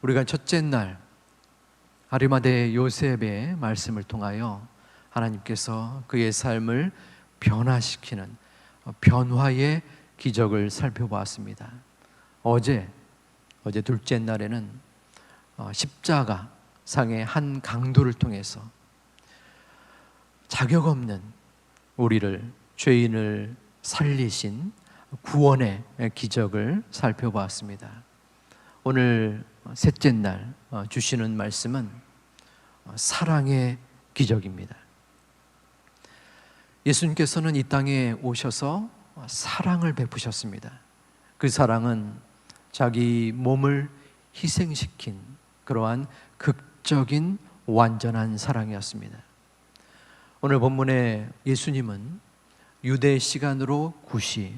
우리가 첫째 날 아리마대 요셉의 말씀을 통하여 하나님께서 그의 삶을 변화시키는 변화의 기적을 살펴보았습니다. 어제 둘째 날에는 십자가 상의 한 강도를 통해서 자격 없는 우리를, 죄인을 살리신 구원의 기적을 살펴보았습니다. 오늘 셋째 날 주시는 말씀은 사랑의 기적입니다. 예수님께서는 이 땅에 오셔서 사랑을 베푸셨습니다. 그 사랑은 자기 몸을 희생시킨 그러한 극적인 완전한 사랑이었습니다. 오늘 본문에 예수님은 유대 시간으로 9시,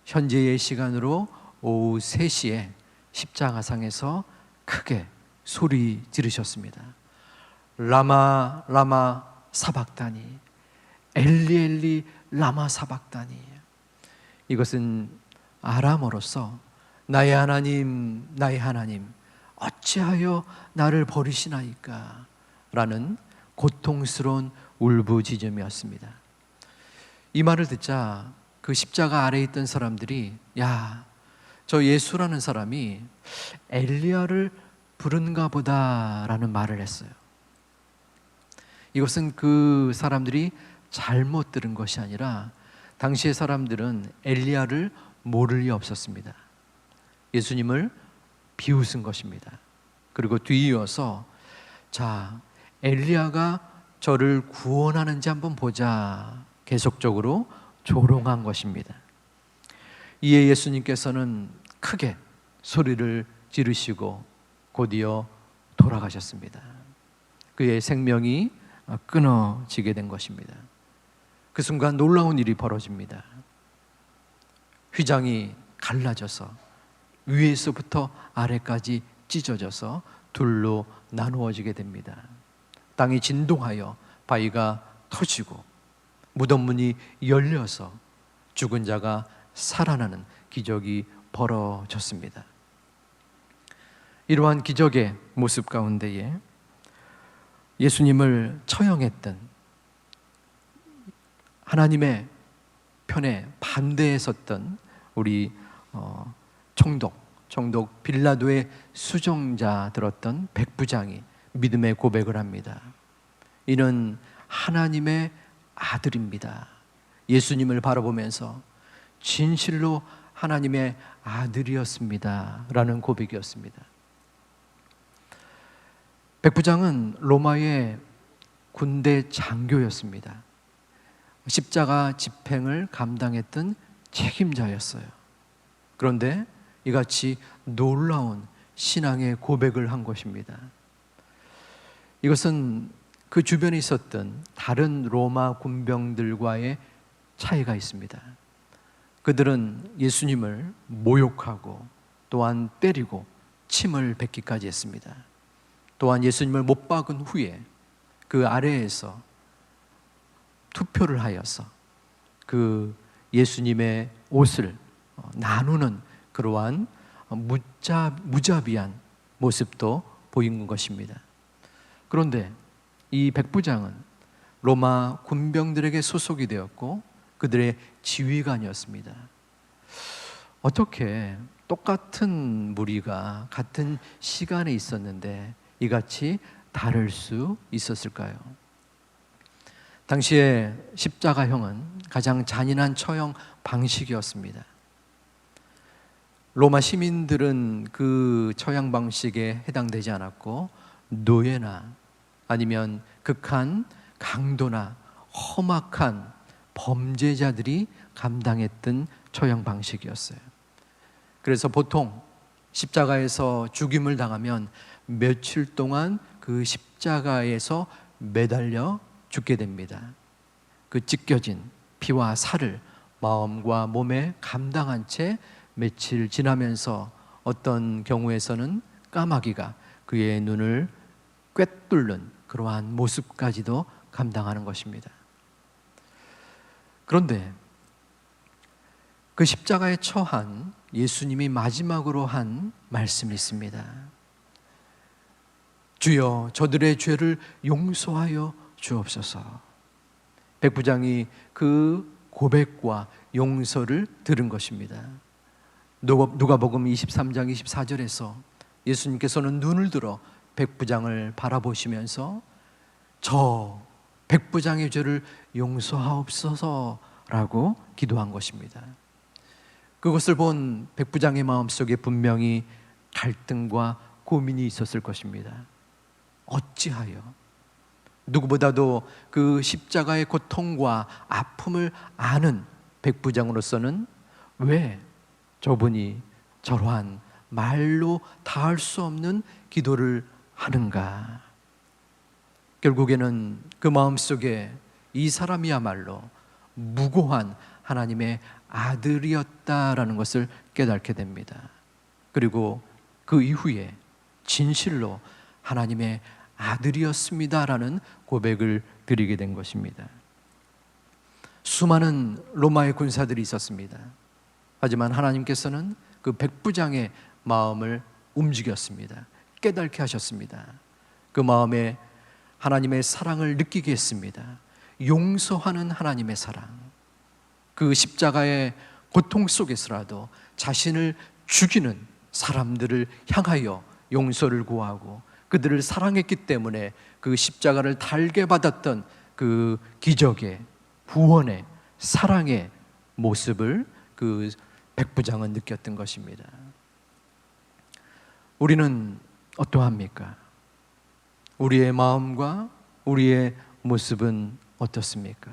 현재의 시간으로 오후 3시에 십자가상에서 크게 소리 지르셨습니다. 라마 라마 사박다니, 엘리 엘리 라마 사박다니. 이것은 아람어로서 나의 하나님, 나의 하나님, 어찌하여 나를 버리시나이까 라는 고통스러운 울부짖음이었습니다. 이 말을 듣자 그 십자가 아래에 있던 사람들이, 야, 저 예수라는 사람이 엘리야를 부른가 보다라는 말을 했어요. 이것은 그 사람들이 잘못 들은 것이 아니라 당시의 사람들은 엘리야를 모를 리 없었습니다. 예수님을 비웃은 것입니다. 그리고 뒤이어서, 자, 엘리야가 저를 구원하는지 한번 보자, 계속적으로 조롱한 것입니다. 이에 예수님께서는 크게 소리를 지르시고 곧이어 돌아가셨습니다. 그의 생명이 끊어지게 된 것입니다. 그 순간 놀라운 일이 벌어집니다. 휘장이 갈라져서 위에서부터 아래까지 찢어져서 둘로 나누어지게 됩니다. 땅이 진동하여 바위가 터지고 무덤 문이 열려서 죽은 자가 살아나는 기적이 벌어졌습니다. 이러한 기적의 모습 가운데에 예수님을 처형했던, 하나님의 편에 반대에 섰던 우리 총독 빌라도의 수종자 들었던 백부장이 믿음의 고백을 합니다. 이는 하나님의 아들입니다. 예수님을 바라보면서 진실로 하나님의 아들이었습니다 라는 고백이었습니다. 백부장은 로마의 군대 장교였습니다. 십자가 집행을 감당했던 책임자였어요. 그런데 이같이 놀라운 신앙의 고백을 한 것입니다. 이것은 그 주변에 있었던 다른 로마 군병들과의 차이가 있습니다. 그들은 예수님을 모욕하고 또한 때리고 침을 뱉기까지 했습니다. 또한 예수님을 못 박은 후에 그 아래에서 투표를 하여서 그 예수님의 옷을 나누는 그러한 무자비한 모습도 보인 것입니다. 그런데 이 백부장은 로마 군병들에게 소속이 되었고 그들의 지휘관이었습니다. 어떻게 똑같은 무리가 같은 시간에 있었는데 이같이 다를 수 있었을까요? 당시에 십자가형은 가장 잔인한 처형 방식이었습니다. 로마 시민들은 그 처형 방식에 해당되지 않았고 노예나 아니면 극한 강도나 험악한 범죄자들이 감당했던 처형 방식이었어요. 그래서 보통 십자가에서 죽임을 당하면 며칠 동안 그 십자가에서 매달려 죽게 됩니다. 그 찢겨진 피와 살을 마음과 몸에 감당한 채 며칠 지나면서 어떤 경우에서는 까마귀가 그의 눈을 꿰뚫는 그러한 모습까지도 감당하는 것입니다. 그런데 그 십자가에 처한 예수님이 마지막으로 한 말씀이 있습니다. 주여 저들의 죄를 용서하여 주옵소서. 백부장이 그 고백과 용서를 들은 것입니다. 누가복음 23장 24절에서 예수님께서는 눈을 들어 백부장을 바라보시면서 저 백부장의 죄를 용서하옵소서라고 기도한 것입니다. 그것을 본 백부장의 마음속에 분명히 갈등과 고민이 있었을 것입니다. 어찌하여? 누구보다도 그 십자가의 고통과 아픔을 아는 백부장으로서는 왜 저분이 저러한 말로 다할 수 없는 기도를 하는가? 결국에는 그 마음속에 이 사람이야말로 무고한 하나님의 아들이었다라는 것을 깨닫게 됩니다. 그리고 그 이후에 진실로 하나님의 아들이었습니다라는 고백을 드리게 된 것입니다. 수많은 로마의 군사들이 있었습니다. 하지만 하나님께서는 그 백부장의 마음을 움직였습니다. 깨닫게 하셨습니다. 그 마음에 하나님의 사랑을 느끼게 했습니다. 용서하는 하나님의 사랑. 그 십자가의 고통 속에서라도 자신을 죽이는 사람들을 향하여 용서를 구하고 그들을 사랑했기 때문에 그 십자가를 달게 받았던 그 기적의 구원의 사랑의 모습을 그 백부장은 느꼈던 것입니다. 우리는 어떠합니까? 우리의 마음과 우리의 모습은 어떻습니까?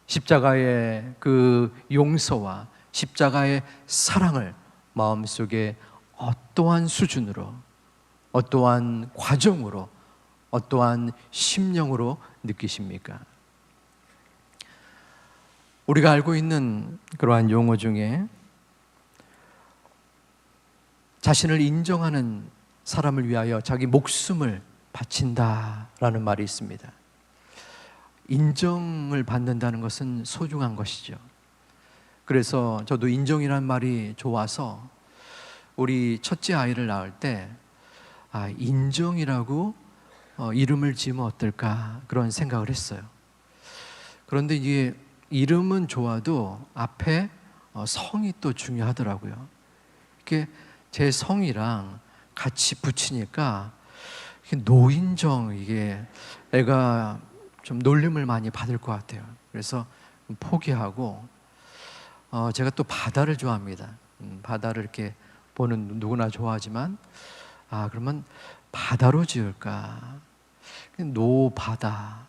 십자가의 그 용서와 십자가의 사랑을 마음속에 어떠한 수준으로, 어떠한 과정으로, 어떠한 심령으로 느끼십니까? 우리가 알고 있는 그러한 용어 중에 자신을 인정하는 사람을 위하여 자기 목숨을 바친다라는 말이 있습니다. 인정을 받는다는 것은 소중한 것이죠. 그래서 저도 인정이라는 말이 좋아서 우리 첫째 아이를 낳을 때 인정이라고 이름을 지으면 어떨까 그런 생각을 했어요. 그런데 이게 이름은 좋아도 앞에 성이 또 중요하더라고요. 이게 제 성이랑 같이 붙이니까 노인정, 이게 애가 좀 놀림을 많이 받을 것 같아요. 그래서 포기하고 제가 또 바다를 좋아합니다. 바다를 이렇게 보는 누구나 좋아하지만 그러면 바다로 지을까? 노바다,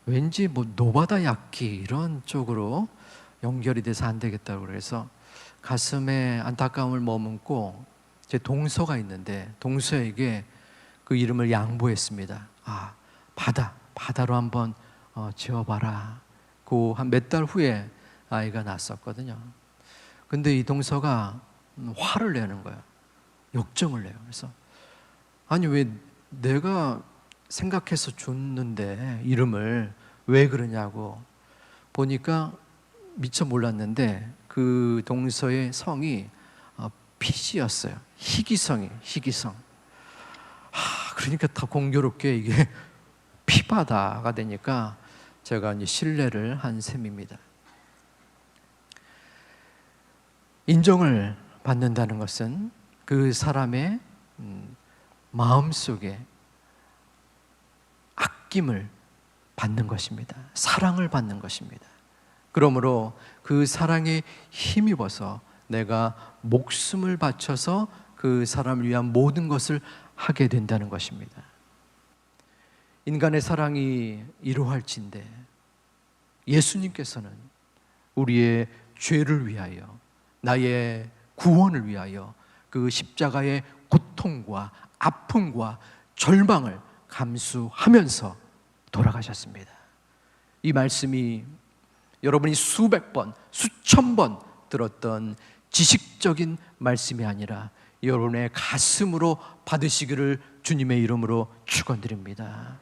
왠지 뭐 노바다 약기 이런 쪽으로 연결이 돼서 안 되겠다고 그래서 가슴에 안타까움을 머금고 제 동서가 있는데 동서에게 그 이름을 양보했습니다. 바다로 한번 지어봐라. 그 한 몇 달 후에 아이가 낳았었거든요. 근데 이 동서가 화를 내는 거예요. 역정을 내요. 그래서 아니 왜 내가 생각해서 줬는데 이름을 왜 그러냐고 보니까 미처 몰랐는데 그 동서의 성이 피시였어요. 희귀성이에요. 희귀성. 그러니까 더 공교롭게 이게 피바다가 되니까 제가 이제 신뢰를 한 셈입니다. 인정을 받는다는 것은 그 사람의 마음속에 아낌을 받는 것입니다. 사랑을 받는 것입니다. 그러므로 그 사랑에 힘입어서 내가 목숨을 바쳐서 그 사람을 위한 모든 것을 하게 된다는 것입니다. 인간의 사랑이 이러할진데 예수님께서는 우리의 죄를 위하여, 나의 구원을 위하여 그 십자가의 고통과 아픔과 절망을 감수하면서 돌아가셨습니다. 이 말씀이 여러분이 수백 번, 수천 번 들었던 지식적인 말씀이 아니라 여러분의 가슴으로 받으시기를 주님의 이름으로 축원드립니다.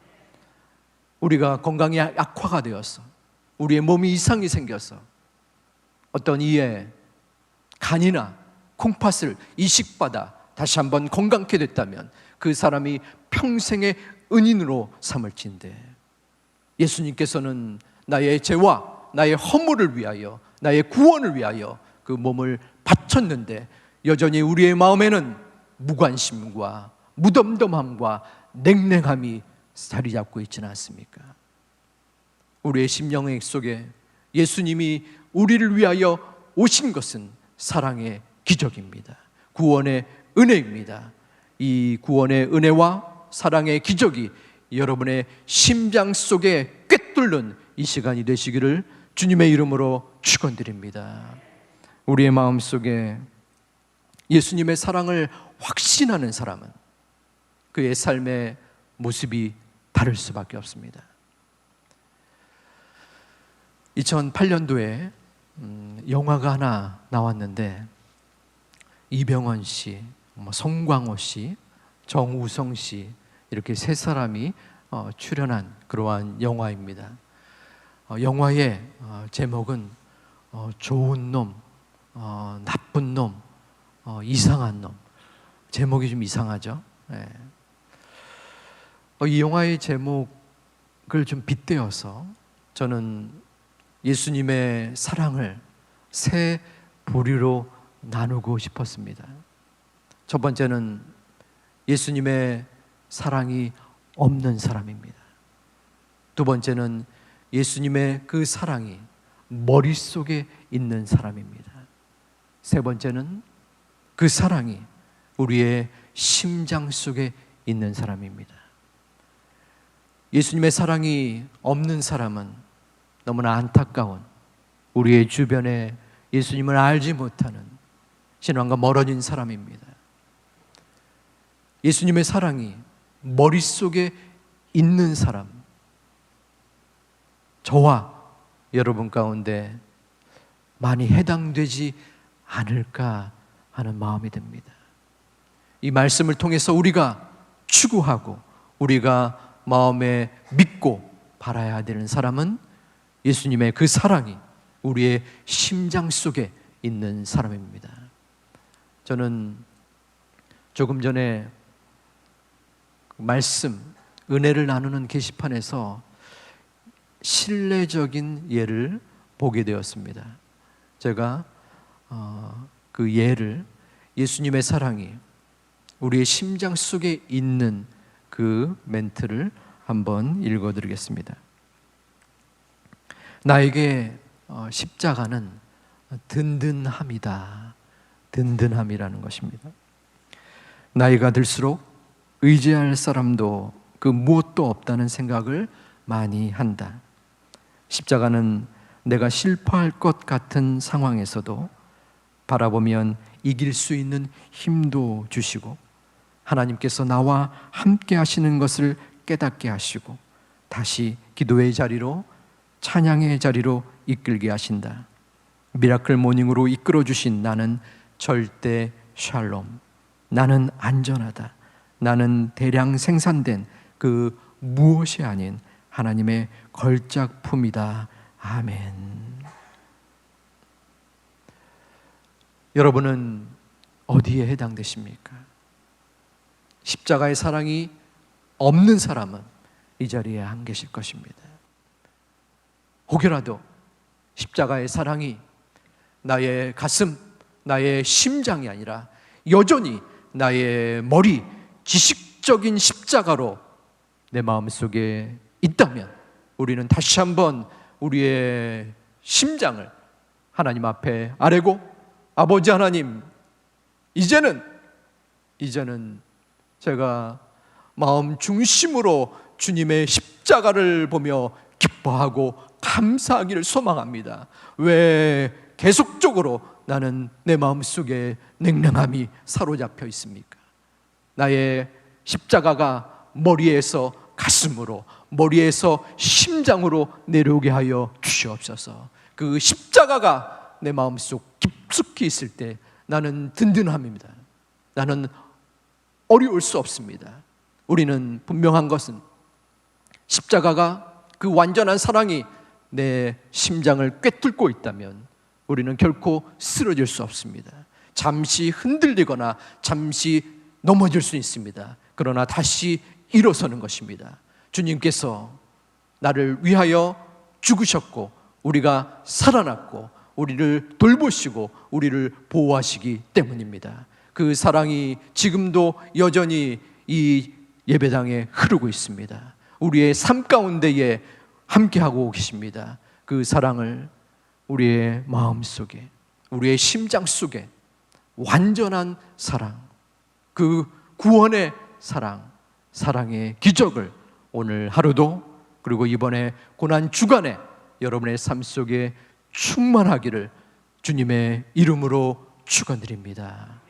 우리가 건강이 악화가 되어서 우리의 몸이 이상이 생겨서 어떤 이의 간이나 콩팥을 이식받아 다시 한번 건강케 됐다면 그 사람이 평생의 은인으로 삼을진대. 예수님께서는 나의 죄와 나의 허물을 위하여, 나의 구원을 위하여 그 몸을 바쳤는데 여전히 우리의 마음에는 무관심과 무덤덤함과 냉랭함이 자리 잡고 있지는 않습니까? 우리의 심령 속에 예수님이 우리를 위하여 오신 것은 사랑의 기적입니다. 구원의 은혜입니다. 이 구원의 은혜와 사랑의 기적이 여러분의 심장 속에 꿰뚫는 이 시간이 되시기를 주님의 이름으로 축원드립니다. 우리의 마음 속에 예수님의 사랑을 확신하는 사람은 그의 삶의 모습이 다를 수밖에 없습니다. 2008년도에 영화가 하나 나왔는데 이병헌 씨, 송광호 씨, 정우성 씨 이렇게 세 사람이 출연한 그러한 영화입니다. 영화의 제목은 좋은 놈, 나쁜 놈, 이상한 놈. 제목이 좀 이상하죠? 네. 이 영화의 제목을 좀 빗대어서 저는 예수님의 사랑을 세 부류로 나누고 싶었습니다. 첫 번째는 예수님의 사랑이 없는 사람입니다. 두 번째는 예수님의 그 사랑이 머릿속에 있는 사람입니다. 세 번째는 그 사랑이 우리의 심장 속에 있는 사람입니다. 예수님의 사랑이 없는 사람은 너무나 안타까운 우리의 주변에 예수님을 알지 못하는 신앙과 멀어진 사람입니다. 예수님의 사랑이 머릿속에 있는 사람, 저와 여러분 가운데 많이 해당되지 않을까 하는 마음이 듭니다. 이 말씀을 통해서 우리가 추구하고 우리가 마음에 믿고 바라야 되는 사람은 예수님의 그 사랑이 우리의 심장 속에 있는 사람입니다. 저는 조금 전에 말씀, 은혜를 나누는 게시판에서 신뢰적인 예를 보게 되었습니다. 제가 그 예를 예수님의 사랑이 우리의 심장 속에 있는 그 멘트를 한번 읽어드리겠습니다. 나에게 십자가는 든든함이다. 든든함이라는 것입니다. 나이가 들수록 의지할 사람도 그 무엇도 없다는 생각을 많이 한다. 십자가는 내가 실패할 것 같은 상황에서도 바라보면 이길 수 있는 힘도 주시고 하나님께서 나와 함께 하시는 것을 깨닫게 하시고 다시 기도의 자리로 찬양의 자리로 이끌게 하신다. 미라클 모닝으로 이끌어 주신 나는 절대 샬롬, 나는 안전하다. 나는 대량 생산된 그 무엇이 아닌 하나님의 걸작품이다. 아멘. 여러분은 어디에 해당되십니까? 십자가의 사랑이 없는 사람은 이 자리에 안 계실 것입니다. 혹여라도 십자가의 사랑이 나의 가슴, 나의 심장이 아니라 여전히 나의 머리, 지식적인 십자가로 내 마음속에 있다면 우리는 다시 한번 우리의 심장을 하나님 앞에 아뢰고 아버지 하나님, 이제는 제가 마음 중심으로 주님의 십자가를 보며 기뻐하고 감사하기를 소망합니다. 왜 계속적으로 나는 내 마음속에 냉랭함이 사로잡혀 있습니까? 나의 십자가가 머리에서 가슴으로, 머리에서 심장으로 내려오게 하여 주시옵소서. 그 십자가가 내 마음속 깊숙이 있을 때 나는 든든함입니다. 나는 어려울 수 없습니다. 우리는 분명한 것은 십자가가 그 완전한 사랑이 내 심장을 꿰뚫고 있다면 우리는 결코 쓰러질 수 없습니다. 잠시 흔들리거나 잠시 넘어질 수 있습니다. 그러나 다시 일어서는 것입니다. 주님께서 나를 위하여 죽으셨고 우리가 살아났고 우리를 돌보시고 우리를 보호하시기 때문입니다. 그 사랑이 지금도 여전히 이 예배당에 흐르고 있습니다. 우리의 삶 가운데에 함께하고 계십니다. 그 사랑을 우리의 마음속에, 우리의 심장 속에 완전한 사랑, 그 구원의 사랑, 사랑의 기적을 오늘 하루도 그리고 이번에 고난 주간에 여러분의 삶 속에 충만하기를 주님의 이름으로 축원드립니다.